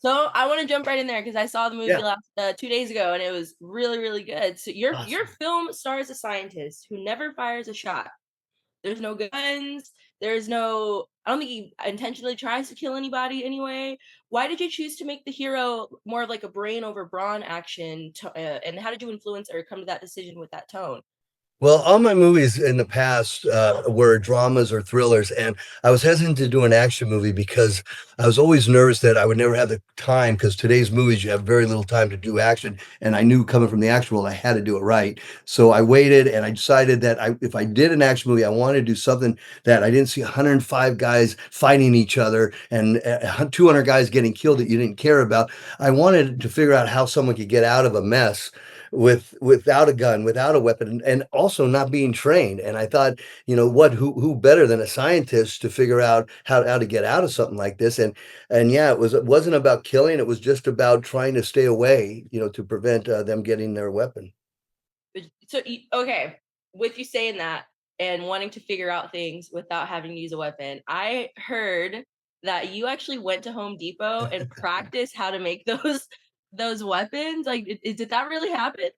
So I want to jump right in there because I saw the movie Yeah, last 2 days ago and it was really, really good. So your awesome. film stars a scientist who never fires a shot. There's no guns. There's no. I don't think he intentionally tries to kill anybody anyway. Why did you choose to make the hero more of like a brain over brawn action? And how did you influence or come to that decision with that tone? Well, all my movies in the past were dramas or thrillers, and I was hesitant to do an action movie because I was always nervous that I would never have the time. Because today's movies, you have very little time to do action, and I knew coming from the action world, I had to do it right. So I waited, and I decided that if I did an action movie, I wanted to do something that I didn't see 105 guys fighting each other and 200 guys getting killed that you didn't care about. I wanted to figure out how someone could get out of a mess without a gun, without a weapon, and also not being trained. And I thought, who better than a scientist to figure out how to get out of something like this? And yeah, it wasn't about killing, it was just about trying to stay away, to prevent them getting their weapon. So okay, with you saying that and wanting to figure out things without having to use a weapon, I heard that you actually went to Home Depot and practiced how to make those weapons. Like, did that really happen?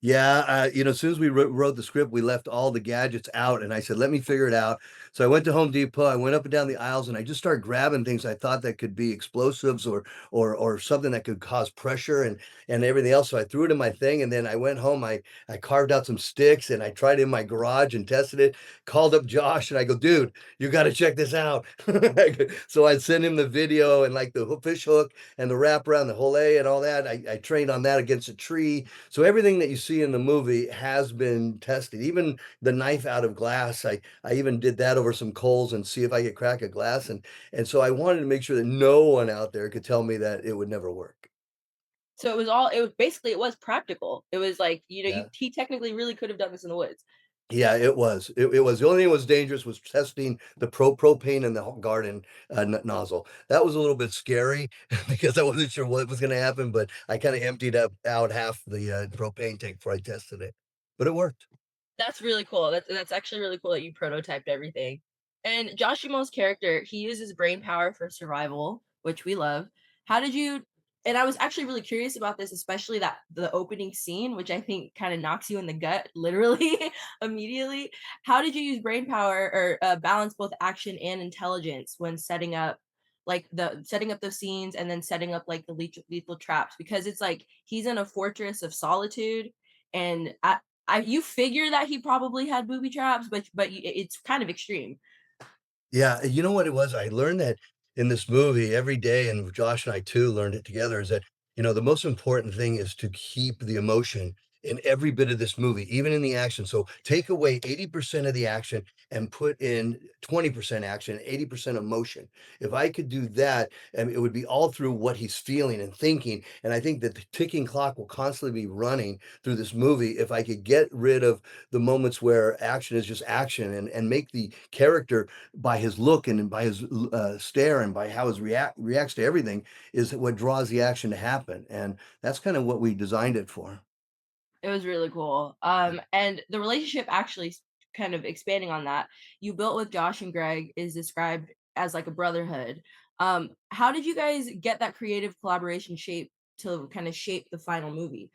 Yeah, as soon as we wrote the script, we left all the gadgets out, and I said, "Let me figure it out." So I went to Home Depot. I went up and down the aisles, and I just started grabbing things I thought that could be explosives or something that could cause pressure and everything else. So I threw it in my thing, and then I went home. I carved out some sticks, and I tried it in my garage and tested it. Called up Josh, and I go, "Dude, you got to check this out." So I'd send him the video and like the fish hook and the wrap around the whole and all that. I trained on that against a tree, so everything that you see in the movie has been tested. Even the knife out of glass, I even did that over some coals and see if I could crack a glass. And so I wanted to make sure that no one out there could tell me that it would never work. So it was basically it was practical. It was like, Yeah. he technically really could have done this in the woods. Yeah, it was. It was the only thing that was dangerous was testing the propane in the garden nozzle. That was a little bit scary because I wasn't sure what was going to happen, but I kind of emptied out half the propane tank before I tested it. But it worked. That's really cool. That's actually really cool that you prototyped everything. And Josh Duhamel's character, he uses brain power for survival, which we love. How did you and I was actually really curious about this, especially that the opening scene, which I think kind of knocks you in the gut, literally, immediately. How did you use brain power or balance both action and intelligence when setting up the scenes and then setting up like the lethal traps? Because it's like he's in a fortress of solitude, and you figure that he probably had booby traps, but it's kind of extreme. Yeah, you know what it was? I learned that in this movie every day, and Josh and I too learned it together, is that, the most important thing is to keep the emotion in every bit of this movie, even in the action. So take away 80% of the action and put in 20% action, 80% emotion. If I could do that, it would be all through what he's feeling and thinking. And I think that the ticking clock will constantly be running through this movie if I could get rid of the moments where action is just action and make the character by his look and by his stare and by how his reacts to everything is what draws the action to happen, and that's kind of what we designed it for. It was really cool. And the relationship actually kind of expanding on that, you built with Josh and Greg is described as like a brotherhood. How did you guys get that creative collaboration shape to kind of shape the final movie?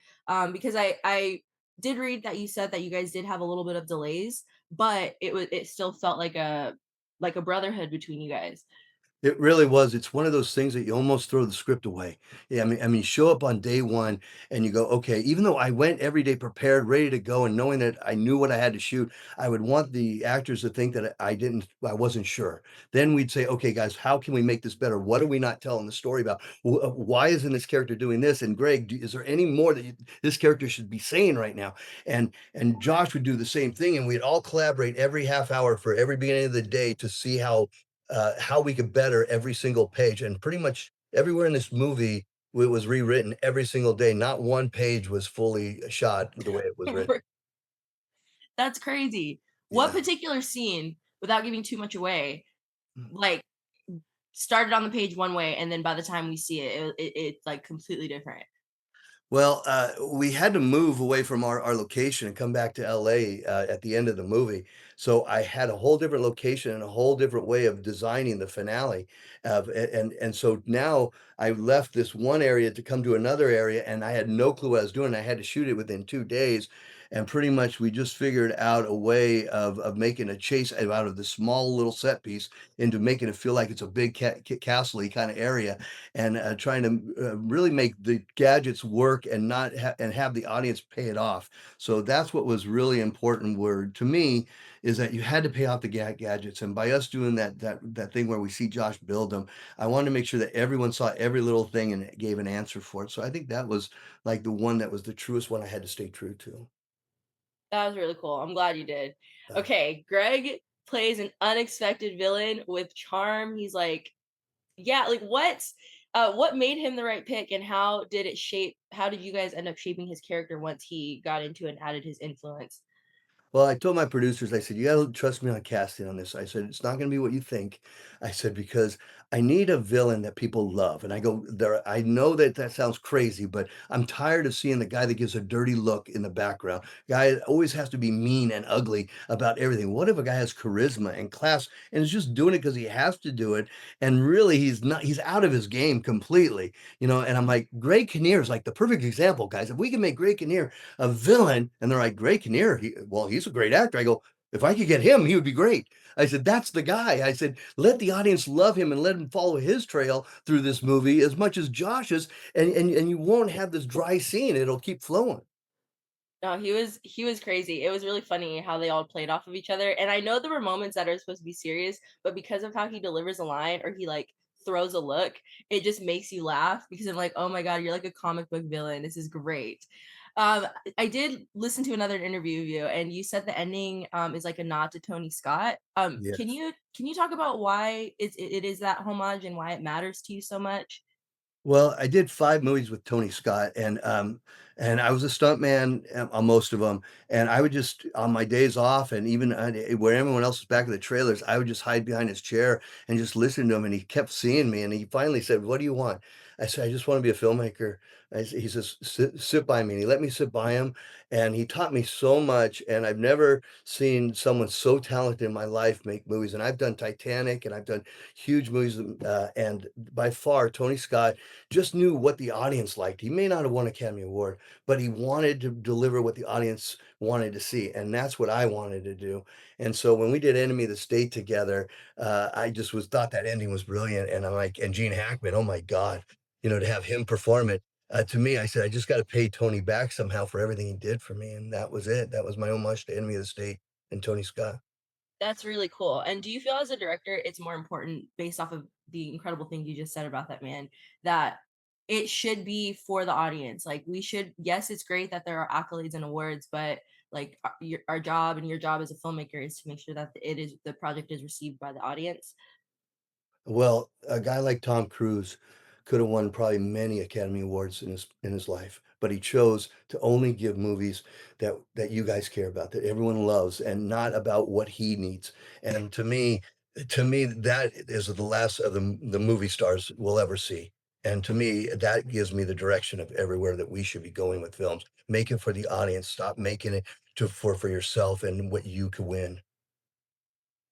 Because I did read that you said that you guys did have a little bit of delays, but it still felt like a brotherhood between you guys. It really was. It's one of those things that you almost throw the script away. Yeah, I mean, you show up on day one and you go, okay, even though I went every day prepared, ready to go, and knowing that I knew what I had to shoot, I would want the actors to think that I wasn't sure. Then we'd say, okay, guys, how can we make this better? What are we not telling the story about? Why isn't this character doing this? And Greg, is there any more that this character should be saying right now? And Josh would do the same thing, and we'd all collaborate every half hour for every beginning of the day to see how we could better every single page. And pretty much everywhere in this movie, it was rewritten every single day. Not one page was fully shot the way it was written. That's crazy. What Yeah. particular scene, without giving too much away, like started on the page one way, and then by the time we see it's like completely different? Well, we had to move away from our location and come back to LA, at the end of the movie. So I had a whole different location and a whole different way of designing the finale. And so now I left this one area to come to another area, and I had no clue what I was doing. I had to shoot it within 2 days. And pretty much we just figured out a way of making a chase out of this small little set piece into making it feel like it's a big castle kind of area, and trying to really make the gadgets work and not and have the audience pay it off. So that's what was really important. Word to me is that you had to pay off the gadgets, and by us doing that thing where we see Josh build them, I wanted to make sure that everyone saw every little thing and gave an answer for it. So I think that was like the one that was the truest one I had to stay true to. That was really cool. I'm glad you did. Uh, Okay, Greg plays an unexpected villain with charm. He's like, yeah, like what made him the right pick and how did you guys end up shaping his character once he got into and added his influence? Well, I told my producers, I said, "You gotta trust me on casting on this." I said, "It's not gonna be what you think." I said, "Because I need a villain that people love." And I go, "There, I know that that sounds crazy, but I'm tired of seeing the guy that gives a dirty look in the background. Guy that always has to be mean and ugly about everything. What if a guy has charisma and class and is just doing it because he has to do it? And really, he's out of his game completely, you know?" And I'm like, Greg Kinnear is like the perfect example, guys. If we can make Greg Kinnear a villain, and they're like, Greg Kinnear, he's a great actor. I go, if I could get him, he would be great. I said, that's the guy. I said, let the audience love him and let him follow his trail through this movie as much as Josh's, and you won't have this dry scene. It'll keep flowing. No, he was crazy. It was really funny how they all played off of each other. And I know there were moments that are supposed to be serious, but because of how he delivers a line or he like throws a look, it just makes you laugh because I'm like, oh my god, you're like a comic book villain. This is great. I did listen to another interview of you, and you said the ending is like a nod to Tony Scott. Can Yes. you talk about why it is that homage and why it matters to you so much? Well, I did 5 movies with Tony Scott, and I was a stuntman on most of them. And I would just on my days off and even where everyone else was back in the trailers, I would just hide behind his chair and just listen to him, and he kept seeing me, and he finally said, "What do you want?" I said, "I just wanna be a filmmaker." He says, Sit by me," and he let me sit by him, and he taught me so much, and I've never seen someone so talented in my life make movies. And I've done Titanic, and I've done huge movies, and by far, Tony Scott just knew what the audience liked. He may not have won Academy Award, but he wanted to deliver what the audience wanted to see, and that's what I wanted to do. And so when we did Enemy of the State together, I just was thought that ending was brilliant, and I'm like, and Gene Hackman, oh my God, to have him perform it. To me, I said, I just got to pay Tony back somehow for everything he did for me, and that was it. That was my homage to Enemy of the State and Tony Scott. That's really cool. And do you feel as a director, it's more important based off of the incredible thing you just said about that man, that it should be for the audience? Like we should, yes, it's great that there are accolades and awards, but like our job and your job as a filmmaker is to make sure that the project is received by the audience. Well, a guy like Tom Cruise could have won probably many Academy Awards in his life, but he chose to only give movies that you guys care about, that everyone loves, and not about what he needs. And to me, that is the last of the movie stars we'll ever see. And to me, that gives me the direction of everywhere that we should be going with films. Make it for the audience. Stop making it for yourself and what you could win.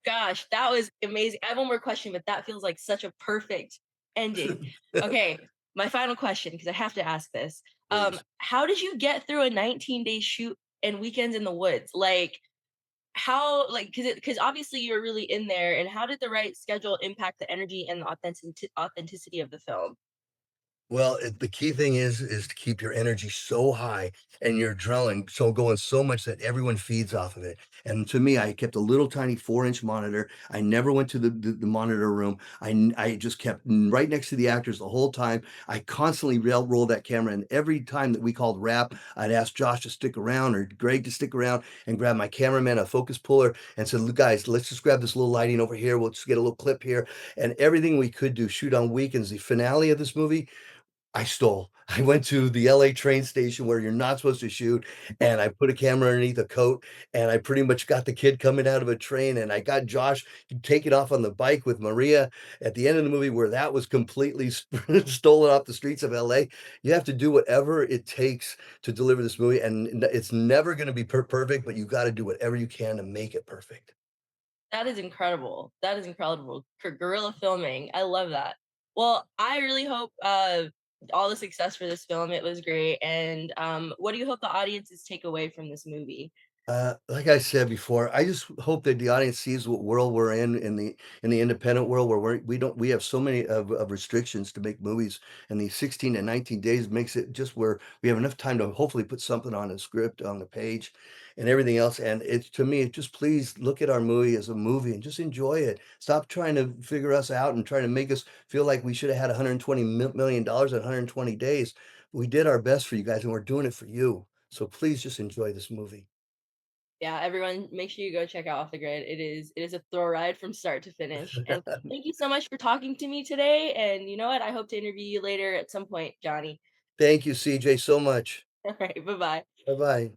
Gosh, that was amazing. I have one more question, but that feels like such a perfect ending. Okay, my final question, because I have to ask this. Please. How did you get through a 19-day shoot and weekends in the woods? Like how like because obviously you're really in there, and how did the right schedule impact the energy and the authenticity of the film? Well, the key thing is to keep your energy so high and your adrenaline so going so much that everyone feeds off of it. And to me, I kept a little tiny 4-inch monitor. I never went to the monitor room. I just kept right next to the actors the whole time. I constantly rolled that camera, and every time that we called wrap, I'd ask Josh to stick around or Greg to stick around and grab my cameraman, a focus puller, and said, "Look, guys, let's just grab this little lighting over here. We'll just get a little clip here." And everything we could do, shoot on weekends. The finale of this movie I stole. I went to the LA train station where you're not supposed to shoot, and I put a camera underneath a coat, and I pretty much got the kid coming out of a train, and I got Josh taking off on the bike with Maria at the end of the movie where that was completely stolen off the streets of LA. You have to do whatever it takes to deliver this movie, and it's never gonna be perfect, but you gotta do whatever you can to make it perfect. That is incredible. That is incredible for guerrilla filming. I love that. Well, I really hope all the success for this film. It was great. And what do you hope the audiences take away from this movie? Like I said before, I just hope that the audience sees what world we're in the independent world where we have so many of restrictions to make movies, and these 16 and 19 days makes it just where we have enough time to hopefully put something on a script on the page and everything else. And it's to me, it just please look at our movie as a movie and just enjoy it. Stop trying to figure us out and trying to make us feel like we should have had $120 million in 120 days. We did our best for you guys, and we're doing it for you. So please just enjoy this movie. Yeah, everyone, make sure you go check out Off the Grid. It is a thrill ride from start to finish. And thank you so much for talking to me today. And you know what? I hope to interview you later at some point, Johnny. Thank you, CJ, so much. All right, bye bye. Bye bye.